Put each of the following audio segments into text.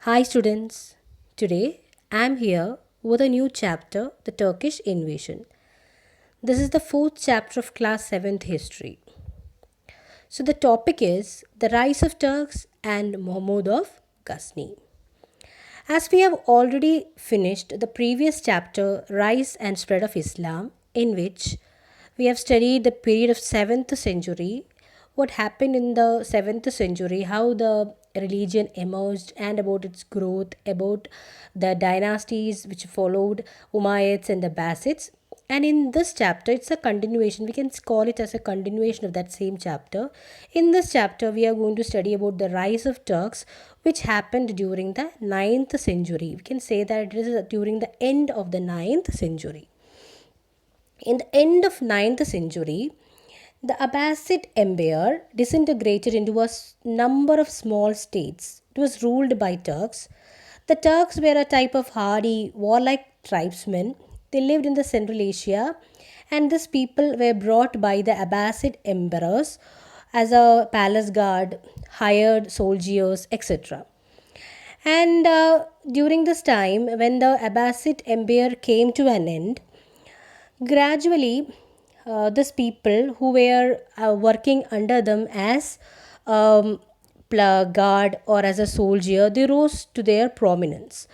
Hi students, today I am here with a new chapter, the Turkish invasion. This is the fourth chapter of class 7th history. So the topic is the rise of Turks and Mahmud of Ghazni. As we have already finished the previous chapter, Rise and Spread of Islam, in which we have studied the period of 7th century, what happened in the 7th century, how the religion emerged and about its growth, about the dynasties which followed Umayyads and the Abbasids. And in this chapter, it's a continuation. We can call it as a continuation of that same chapter. In this chapter, we are going to study about the rise of Turks, which happened during the 9th century. We can say that it is during the end of the 9th century. In the end of 9th century, the Abbasid Empire disintegrated into a number of small states. It was ruled by Turks. The Turks were a type of hardy, warlike tribesmen. They lived in the Central Asia, and these people were brought by the Abbasid emperors as a palace guard, hired soldiers, etc. And during this time, when the Abbasid Empire came to an end, gradually, these people who were working under them as guard or as a soldier, they rose to their prominence.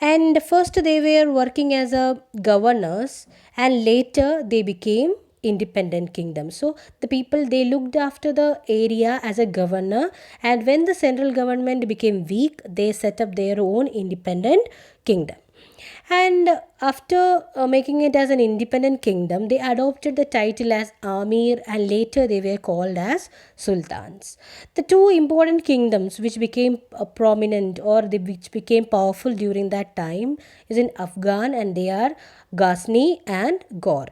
And first they were working as a governors, and later they became independent kingdom. So the people, they looked after the area as a governor, and when the central government became weak, they set up their own independent kingdom. And after making it as an independent kingdom, they adopted the title as Amir, and later they were called as Sultans. The two important kingdoms which became prominent, or which became powerful during that time, is in Afghan, and they are Ghazni and Gor,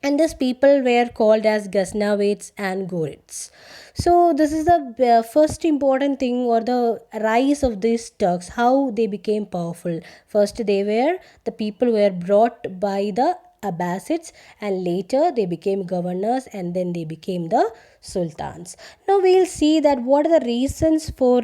and these people were called as Ghaznavids and Gorids. So this is the first important thing, or the rise of these Turks, how they became powerful. First they were, the people were brought by the Abbasids, and later they became governors, and then they became the sultans. Now we'll see that what are the reasons for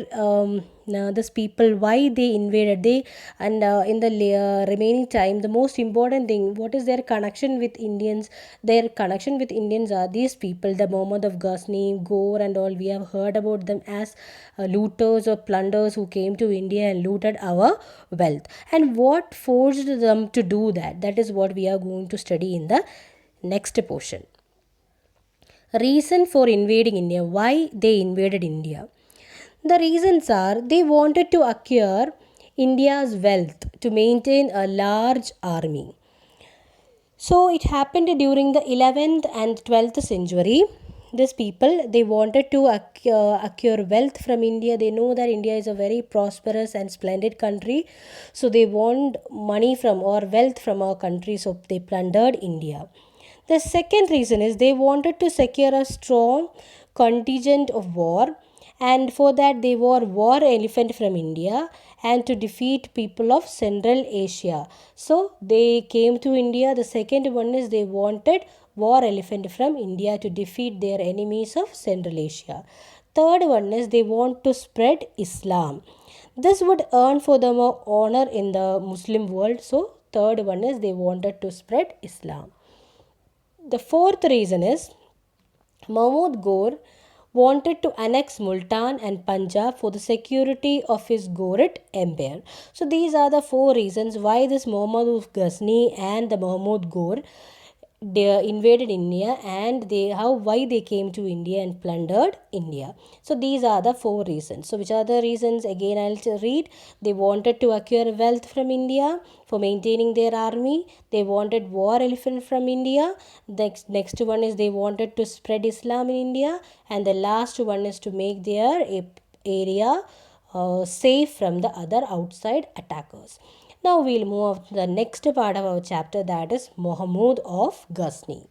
these people, why they invaded. They, and in the remaining time, the most important thing, what is their connection with Indians. Their connection with Indians are these people, the Mahmud of Ghazni, Gore, and all. We have heard about them as looters or plunderers who came to India and looted our wealth. And what forced them to do that? That is what we are going to study in the next portion. Reason for invading India. Why they invaded India? The reasons are they wanted to acquire India's wealth to maintain a large army. So it happened during the 11th and 12th century. These people, they wanted to acquire wealth from India. They know that India is a very prosperous and splendid country. So they want money from, or wealth from, our country. So they plundered India. The second reason is they wanted to secure a strong contingent of war, and for that they were war elephant from India and to defeat people of Central Asia. So they came to India. The second one is they wanted war elephant from India to defeat their enemies of Central Asia. Third one is they want to spread Islam. This would earn for them a honor in the Muslim world. So third one is they wanted to spread Islam. The fourth reason is Mahmud Gor wanted to annex Multan and Punjab for the security of his Ghorid empire. So these are the four reasons why this Mahmud of Ghazni and the Mahmud Gor, they invaded India, and why they came to India and plundered India. So these are the four reasons. So which are the reasons? Again, I'll read. They wanted to acquire wealth from India for maintaining their army. They wanted war elephant from India. Next one is they wanted to spread Islam in India, and the last one is to make their area safe from the other outside attackers. Now we'll move on to the next part of our chapter, that is Mahmud of Ghazni.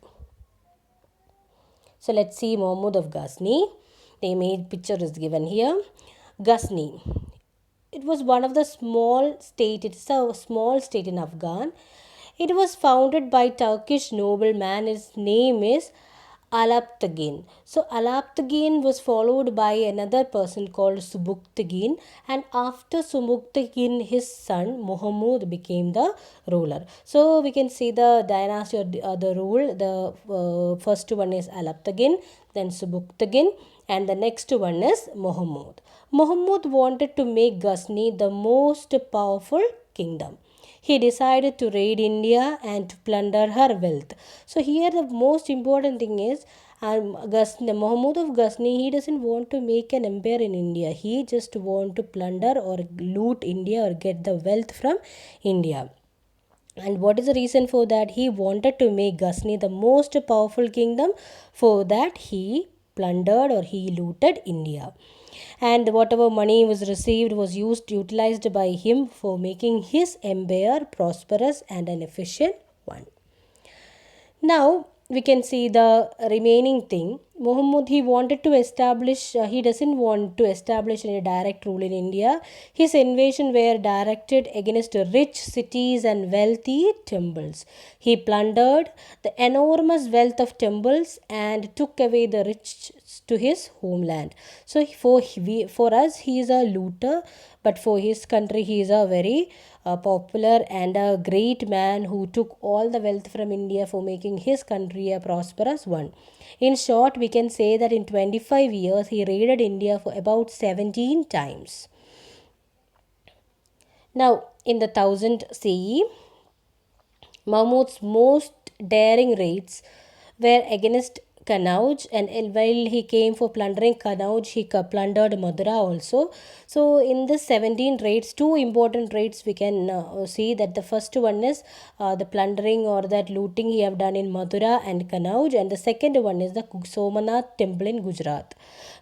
So let's see Mahmud of Ghazni. The image picture is given here. Ghazni. It was one of the small state. It's a small state in Afghan. It was founded by Turkish nobleman. His name is Alaptagin. So Alaptagin was followed by another person called Subuktigin, and after Subuktigin, his son Muhammad became the ruler. So we can see the dynasty or the rule. The first one is Alaptagin, then Subuktigin, and the next one is Muhammad. Muhammad wanted to make Ghazni the most powerful kingdom. He decided to raid India and to plunder her wealth. So here the most important thing is, Ghazni, Mahmud of Ghazni, he doesn't want to make an empire in India. He just want to plunder or loot India or get the wealth from India. And what is the reason for that? He wanted to make Ghazni the most powerful kingdom. For that, he plundered or he looted India. And whatever money was received was utilized by him for making his empire prosperous and an efficient one. Now we can see the remaining thing. Muhammad, he wanted to establish, he doesn't want to establish any direct rule in India. His invasion were directed against rich cities and wealthy temples. He plundered the enormous wealth of temples and took away the rich to his homeland. So for us, he is a looter, but for his country, he is a very popular and a great man who took all the wealth from India for making his country a prosperous one. In short, we can say that in 25 years, he raided India for about 17 times. Now, in the 1000 CE, Mahmud's most daring raids were against Kannauj, and while he came for plundering Kannauj, he plundered Madura also. So, in this 17 raids, two important raids we can see that the first one is the plundering or that looting he have done in Madura and Kannauj, and the second one is the Somanath temple in Gujarat.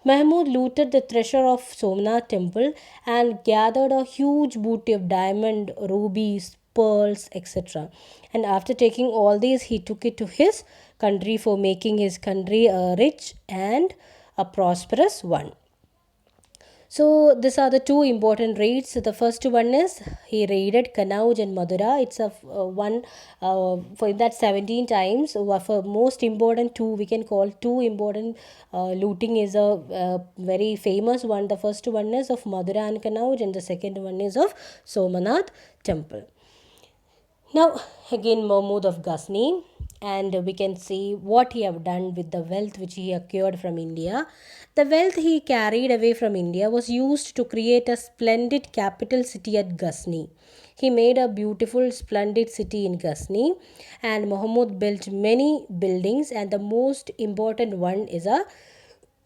Mahmud looted the treasure of Somnath temple and gathered a huge booty of diamond, rubies, pearls, etc. And after taking all these, he took it to his country for making his country a rich and a prosperous one. So these are the two important raids. The first one is he raided Kannauj and Madura. It's a one for that 17 times. For most important two, we can call two important looting is a very famous one. The first one is of Madura and Kannauj, and the second one is of Somanath temple. Now again Mahmud of Ghazni, and we can see what he have done with the wealth which he acquired from India. The wealth he carried away from India was used to create a splendid capital city at Ghazni. He made a beautiful splendid city in Ghazni, and Mahmud built many buildings, and the most important one is a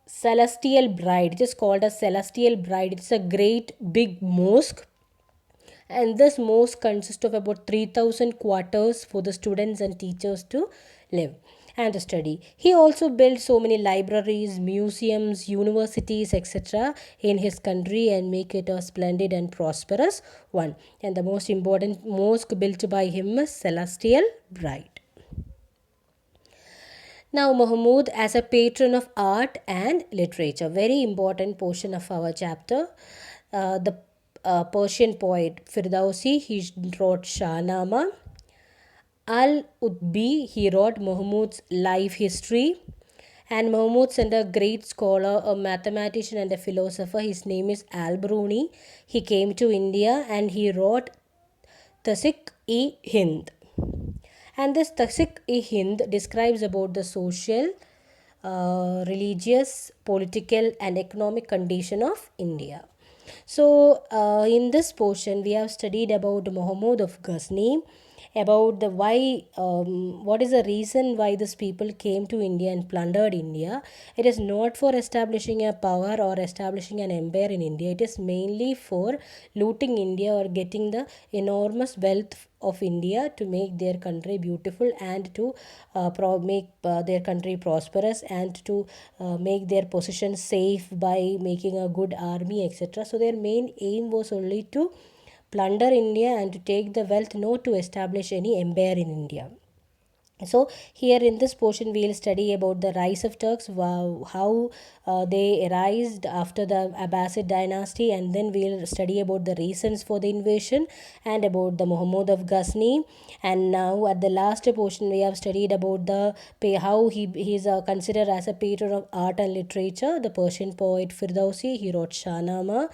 celestial bride. It is called a celestial bride. It's a great big mosque, and this mosque consists of about 3000 quarters for the students and teachers to live and to study. He also built so many libraries, museums, universities, etc. in his country and make it a splendid and prosperous one. And the most important mosque built by him is Celestial Bride. Now, Mahmud as a patron of art and literature, very important portion of our chapter. The Persian poet Firdausi, he wrote Shahnama. Al-Utbi, he wrote Mahmud's life history. And Mahmud sent a great scholar, a mathematician and a philosopher. His name is Al-Bruni. He came to India and he wrote Tasik-e-Hind. And this Tasik-e-Hind describes about the social, religious, political and economic condition of India. So in this portion we have studied about Mahmud of Ghazni, about the why what is the reason why these people came to India and plundered India. It is not for establishing a power or establishing an empire in India. It is mainly for looting India or getting the enormous wealth of India to make their country beautiful and to make their country prosperous and to make their position safe by making a good army, etc. So their main aim was only to plunder India and to take the wealth, not to establish any empire in India. So here in this portion we'll study about the rise of Turks, how they arised after the Abbasid dynasty, and then we'll study about the reasons for the invasion and about the Mahmud of Ghazni. And now at the last portion we have studied about the how he is considered as a patron of art and literature, the Persian poet Firdausi. He wrote Shahnama,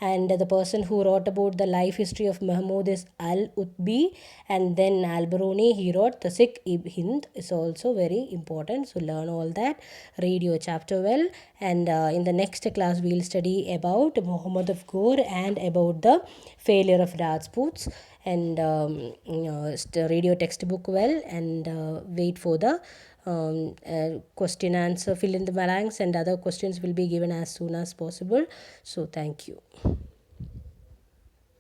and the person who wrote about the life history of Mahmud is Al-Utbi, and then Al-Baruni, he wrote the Sikh-i-Hind is also very important. So learn all that, read your chapter well, and in the next class we'll study about Muhammad of Ghor and about the failure of Rajputs. And read your textbook well, and wait for the question answer, fill in the blanks, and other questions will be given as soon as possible. So thank you.